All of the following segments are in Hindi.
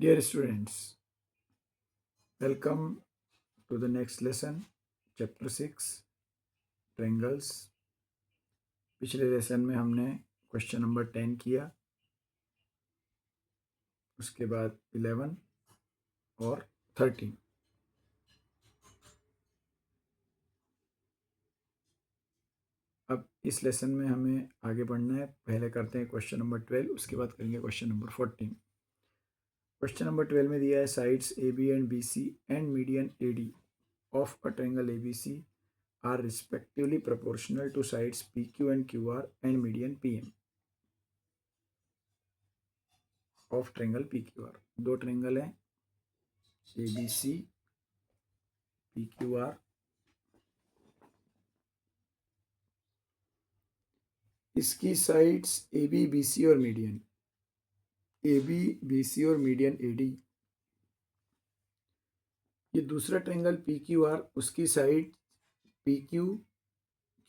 Dear students, welcome to the next lesson, chapter 6, triangles. पिछले लेसन में हमने क्वेश्चन नंबर 10 किया, उसके बाद 11 और 13। अब इस लेसन में हमें आगे बढ़ना है। पहले करते हैं क्वेश्चन नंबर 12, उसके बाद करेंगे क्वेश्चन नंबर 14। क्वेश्चन नंबर 12 में दिया है sides A B and B C and median A D of a triangle A B C are respectively proportional to sides PQ and QR and median PM of triangle PQR। दो ट्रायंगल हैं ABC PQR, इसकी साइड्स AB BC और मीडियन AB BC और मीडियन AD। ये दूसरा ट्रायंगल PQR, उसकी साइड PQ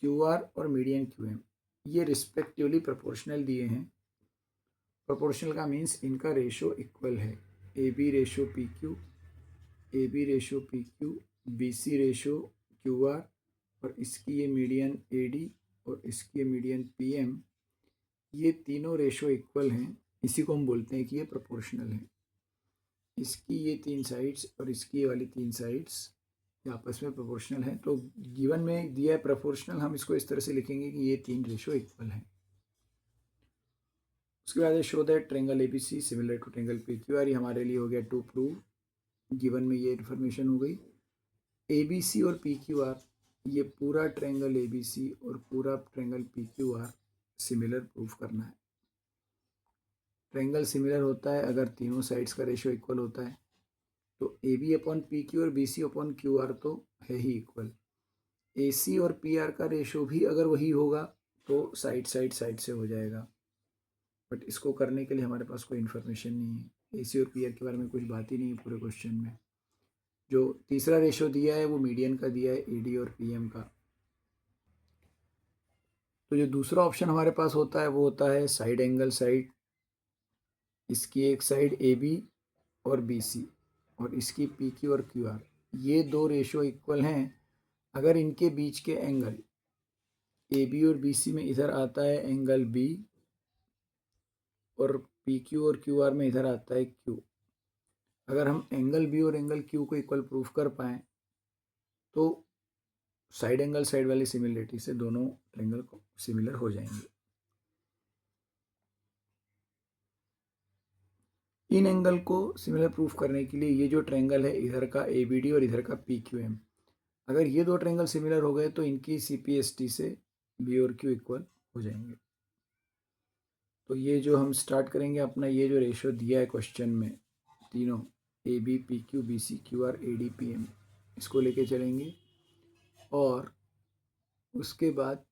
QR और मीडियन QM, ये रिस्पेक्टिवली प्रोपोर्शनल दिए हैं। प्रोपोर्शनल का मीन्स इनका रेशो इक्वल है। AB ratio PQ, AB ratio PQ, BC ratio QR और इसकी ये मीडियन AD और इसकी ये मीडियन PM, ये तीनों रेशो इक्वल हैं। इसी को हम बोलते हैं कि ये प्रोपोर्शनल है। इसकी ये तीन साइड्स और इसकी ये वाली तीन साइड्स ये आपस में प्रोपोर्शनल है। तो गिवन में दिया है प्रोपोर्शनल, हम इसको इस तरह से लिखेंगे कि ये तीन रेशो इक्वल हैं। उसके बाद show that triangle ABC similar to triangle PQR, ये हमारे लिए हो गया टू प्रूव। गिवन में ये इन्फॉर्मेशन हो गई। ABC और PQR, ये पूरा ट्रायंगल ABC और पूरा ट्रायंगल PQR सिमिलर प्रूफ करना है। ट्रायंगल सिमिलर होता है अगर तीनों साइड्स का रेशियो इक्वल होता है। तो AB अपॉन PQ और BC अपॉन QR तो है ही इक्वल। AC और PR का रेशियो भी अगर वही होगा तो साइड से हो जाएगा। बट इसको करने के लिए हमारे पास कोई इन्फॉर्मेशन नहीं है। AC और PR के बारे में कुछ बात ही नहीं है पूरे क्वेश्चन में। जो तीसरा रेशो दिया है वो मीडियन का दिया है, AD और PM का। तो जो दूसरा ऑप्शन हमारे पास होता है वो होता है साइड एंगल साइड। इसकी एक साइड AB और BC और इसकी PQ और QR, ये दो रेशो इक्वल हैं अगर इनके बीच के एंगल AB और BC में इधर आता है एंगल B और PQ और QR में इधर आता है Q। अगर हम एंगल B और एंगल Q को इक्वल प्रूफ कर पाएँ तो साइड एंगल साइड वाली सिमिलरिटी से दोनों ट्रायंगल को सिमिलर हो जाएंगे। इन एंगल को सिमिलर प्रूफ करने के लिए ये जो ट्रायंगल है इधर का ABD और इधर का PQM, अगर ये दो ट्रायंगल सिमिलर हो गए तो इनकी CPST से B और Q इक्वल हो जाएंगे। तो ये जो हम स्टार्ट करेंगे अपना, ये जो रेशो दिया है क्वेश्चन में तीनों AB PQ BC QR AD PM, इसको लेके चलेंगे और उसके बाद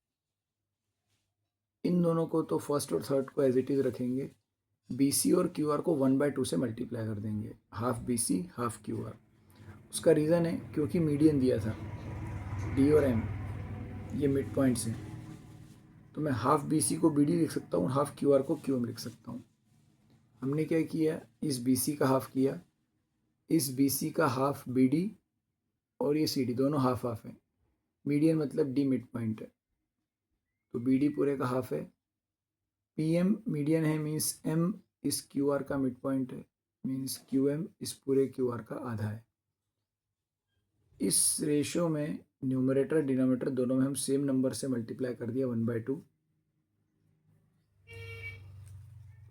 इन दोनों को तो फर्स्ट और थर्ड को एज इट इज़ रखेंगे। BC और QR को 1/2 से मल्टीप्लाई कर देंगे, हाफ BC हाफ QR। उसका रीज़न है क्योंकि मीडियन दिया था D और M, ये मिड पॉइंट्स हैं। तो मैं हाफ BC को BD लिख सकता हूँ, हाफ QR को QM लिख सकता हूँ। हमने क्या किया, इस BC का हाफ किया, इस BC का हाफ BD और ये CD दोनों हाफ हाफ है। मीडियन मतलब D मिड पॉइंट है, तो BD पूरे का हाफ है। PM मीडियन है मीन्स M इस QR का मिड पॉइंट है, मीन्स QM इस पूरे QR का आधा है। इस रेशो में न्यूमरेटर डिनोमिनेटर दोनों में हम सेम नंबर से मल्टीप्लाई कर दिया 1/2,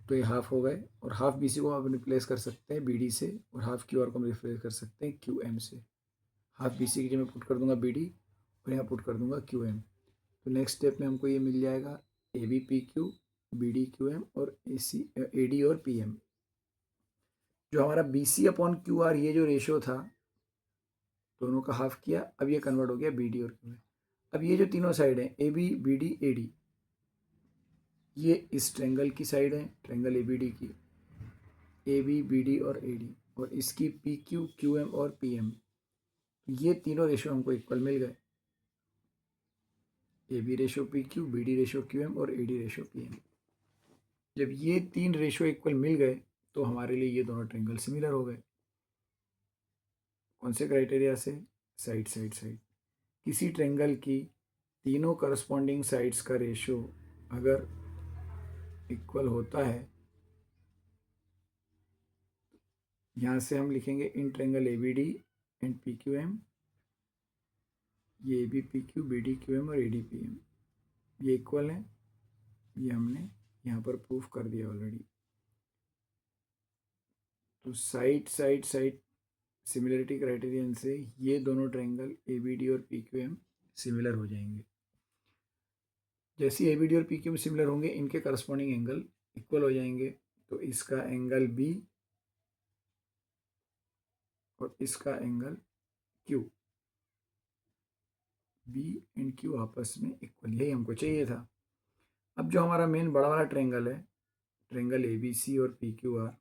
तो ये हाफ हो गए। और हाफ BC को आप रिप्लेस कर सकते हैं BD से और हाफ QR को हम रिप्लेस कर सकते हैं QM से। हाफ BC की जगह मैं पुट कर दूंगा BD और यहाँ पुट कर दूंगा QM। तो नेक्स्ट स्टेप में हमको ये मिल जाएगा AB PQ BD QM और AD और PM। जो हमारा BC अपॉन QR ये जो रेशो था दोनों का हाफ किया, अब ये कन्वर्ट हो गया BD और QM। अब ये जो तीनों साइड हैं AB BD AD, ये इस ट्रायंगल की साइड है, ट्रायंगल ABD की, AB BD और AD, और इसकी PQ QM और PM, ये तीनों रेशो हमको इक्वल मिल गए। AB ratio PQ, BD ratio QM और AD रेशो PM। जब ये तीन रेशो इक्वल मिल गए तो हमारे लिए ये दोनों ट्रेंगल सिमिलर हो गए। कौन से क्राइटेरिया से? Side side side. किसी ट्रेंगल की तीनों करस्पॉन्डिंग साइड्स का रेशियो अगर इक्वल होता है, यहाँ से हम लिखेंगे in triangle A B D and P Q M, ये A B P Q, B D Q M और ए डी पी एम ये इक्वल है। ये हमने यहाँ पर प्रूफ कर दिया ऑलरेडी। तो side side side similarity criterion से ये दोनों ट्रायंगल ए बी डी और पी क्यू एम सिमिलर हो जाएंगे। जैसे ए बी डी और पी क्यू एम सिमिलर होंगे, इनके करस्पॉन्डिंग एंगल इक्वल हो जाएंगे। तो इसका एंगल बी और इसका angle Q, B and Q आपस में इक्वल, यही हमको चाहिए था। अब जो हमारा मेन बड़ा वाला ट्रायंगल है, ट्रायंगल ए बी सी और पी क्यू आर,